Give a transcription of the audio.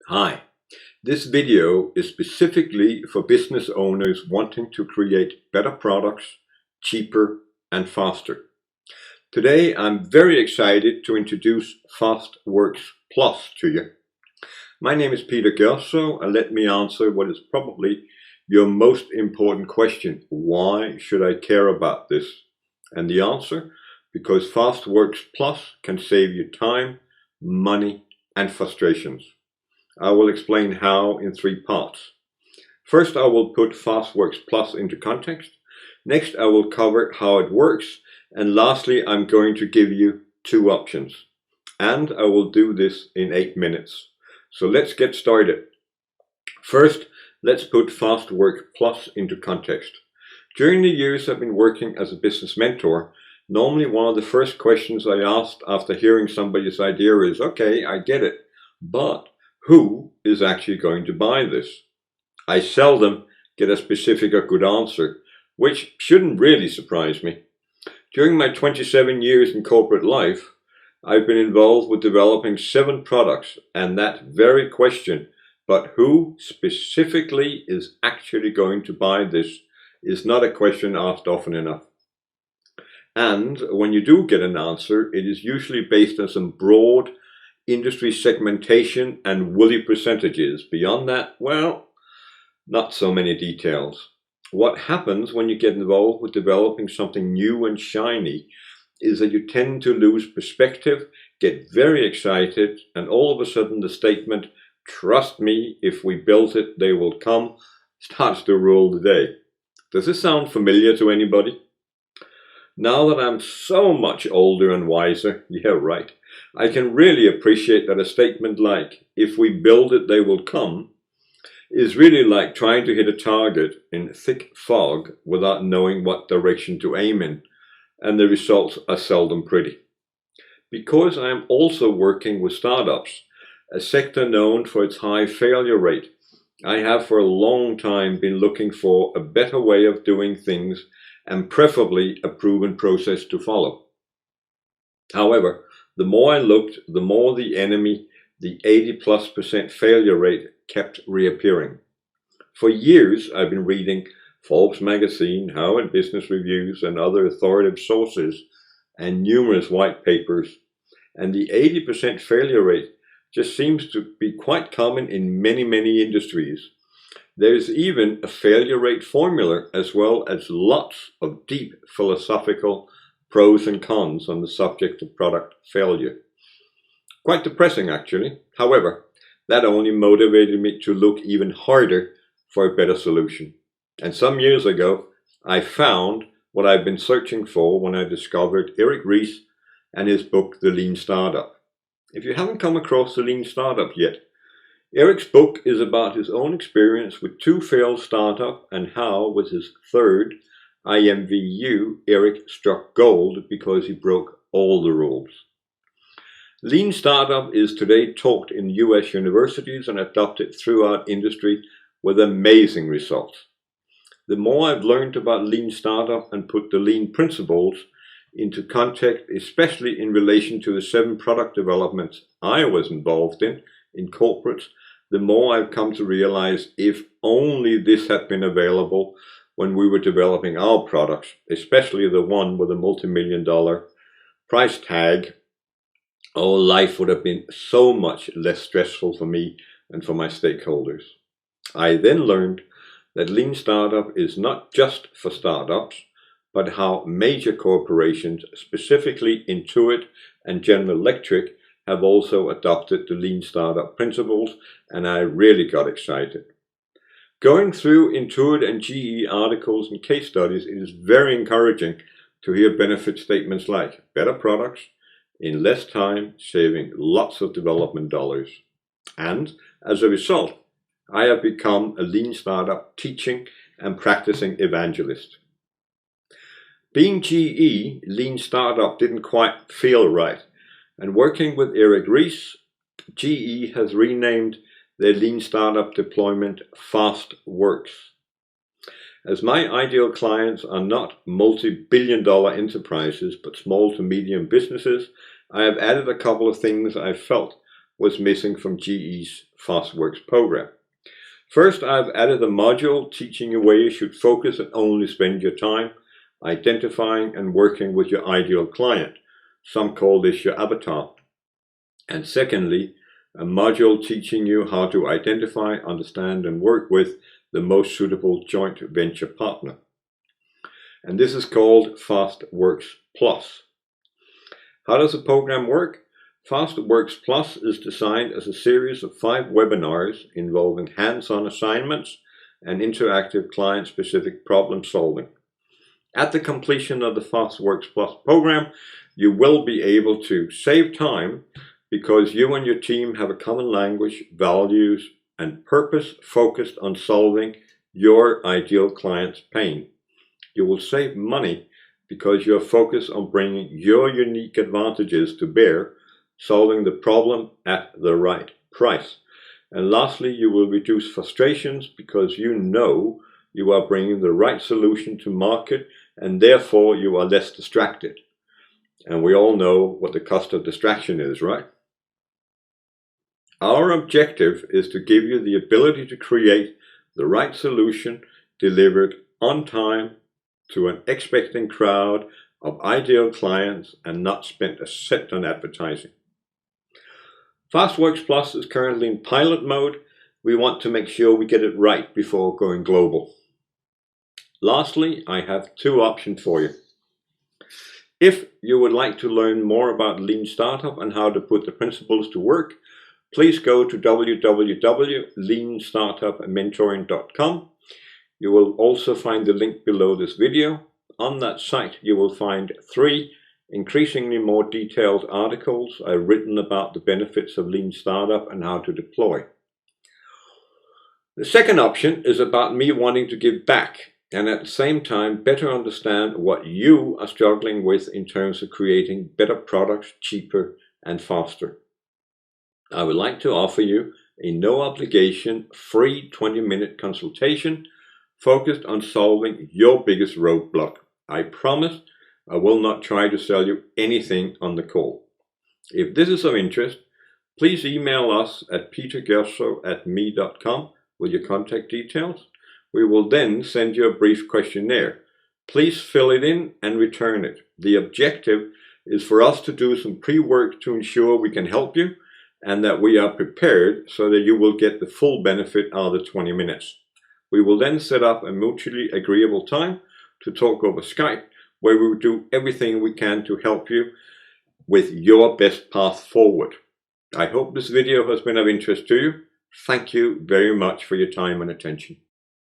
Hi, this video is specifically for business owners wanting to create better products, cheaper and faster. Today I'm very excited to introduce FastWorksPlus to you. My name is Peter Gelso, and let me answer what is probably your most important question. Why should I care about this? And the answer, because FastWorksPlus can save you time, money and frustrations. I will explain how in 3 parts. First, I will put FastWorksPlus into context. Next, I will cover how it works. And lastly, I'm going to give you 2 options. And I will do this in 8 minutes. So let's get started. First, let's put FastWorksPlus into context. During the years I've been working as a business mentor, normally one of the first questions I asked after hearing somebody's idea is, okay, I get it, but who is actually going to buy this? I seldom get a specific or good answer, which shouldn't really surprise me. During my 27 years in corporate life, I've been involved with developing 7 products, and that very question, but who specifically is actually going to buy this, is not a question asked often enough. And when you do get an answer, it is usually based on some broad industry segmentation and woolly percentages. Beyond that, well, not so many details. What happens when you get involved with developing something new and shiny is that you tend to lose perspective, get very excited, and all of a sudden the statement, trust me, if we built it, they will come, starts to rule the day. Does this sound familiar to anybody? Now that I'm so much older and wiser, yeah, right, I can really appreciate that a statement like, if we build it, they will come, is really like trying to hit a target in thick fog without knowing what direction to aim in, and the results are seldom pretty. Because I am also working with startups, a sector known for its high failure rate, I have for a long time been looking for a better way of doing things and preferably a proven process to follow. However, the more I looked, the more the enemy, the 80+% failure rate, kept reappearing. For years, I've been reading Forbes magazine, Harvard Business Reviews, and other authoritative sources, and numerous white papers, and the 80% failure rate just seems to be quite common in many industries. There's even a failure rate formula, as well as lots of deep philosophical pros and cons on the subject of product failure. Quite depressing, actually. However, that only motivated me to look even harder for a better solution. And some years ago, I found what I've been searching for when I discovered Eric Ries and his book, The Lean Startup. If you haven't come across The Lean Startup yet, Eric's book is about his own experience with 2 failed startups and how, with his 3rd IMVU, Eric struck gold because he broke all the rules. Lean Startup is today taught in US universities and adopted throughout industry with amazing results. The more I've learned about Lean Startup and put the Lean principles into context, especially in relation to the 7 product developments I was involved in corporates, the more I've come to realize if only this had been available when we were developing our products, especially the one with a multi-million-dollar price tag, our life would have been so much less stressful for me and for my stakeholders. I then learned that Lean Startup is not just for startups, but how major corporations, specifically Intuit and General Electric, have also adopted the Lean Startup principles, and I really got excited. Going through Intuit and GE articles and case studies, it is very encouraging to hear benefit statements like better products in less time, saving lots of development dollars. And as a result, I have become a Lean Startup teaching and practicing evangelist. Being GE, Lean Startup didn't quite feel right. And working with Eric Ries, GE has renamed their Lean Startup deployment FastWorks. As my ideal clients are not multi-billion-dollar enterprises, but small to medium businesses, I have added a couple of things I felt was missing from GE's FastWorks program. First, I've added a module teaching you where you should focus and only spend your time identifying and working with your ideal client. Some call this your avatar. And secondly, a module teaching you how to identify, understand, and work with the most suitable joint venture partner. And this is called FastWorksPlus. How does the program work? FastWorksPlus is designed as a series of 5 webinars involving hands-on assignments and interactive client-specific problem solving. At the completion of the FastWorksPlus program, you will be able to save time because you and your team have a common language, values, and purpose focused on solving your ideal client's pain. You will save money because you're focused on bringing your unique advantages to bear, solving the problem at the right price. And lastly, you will reduce frustrations because you know you are bringing the right solution to market and therefore you are less distracted. And we all know what the cost of distraction is, right? Our objective is to give you the ability to create the right solution delivered on time to an expecting crowd of ideal clients and not spend a cent on advertising. FastWorksPlus is currently in pilot mode. We want to make sure we get it right before going global. Lastly, I have 2 options for you. If you would like to learn more about Lean Startup and how to put the principles to work, please go to www.leanstartupmentoring.com. You will also find the link below this video. On that site, you will find 3 increasingly more detailed articles I've written about the benefits of Lean Startup and how to deploy. The second option is about me wanting to give back and at the same time better understand what you are struggling with in terms of creating better products cheaper and faster. I would like to offer you a no-obligation, free 20-minute consultation focused on solving your biggest roadblock. I promise I will not try to sell you anything on the call. If this is of interest, please email us at petergerso@me.com with your contact details. We will then send you a brief questionnaire. Please fill it in and return it. The objective is for us to do some pre-work to ensure we can help you and that we are prepared so that you will get the full benefit out of the 20 minutes. We will then set up a mutually agreeable time to talk over Skype, where we will do everything we can to help you with your best path forward. I hope this video has been of interest to you. Thank you very much for your time and attention.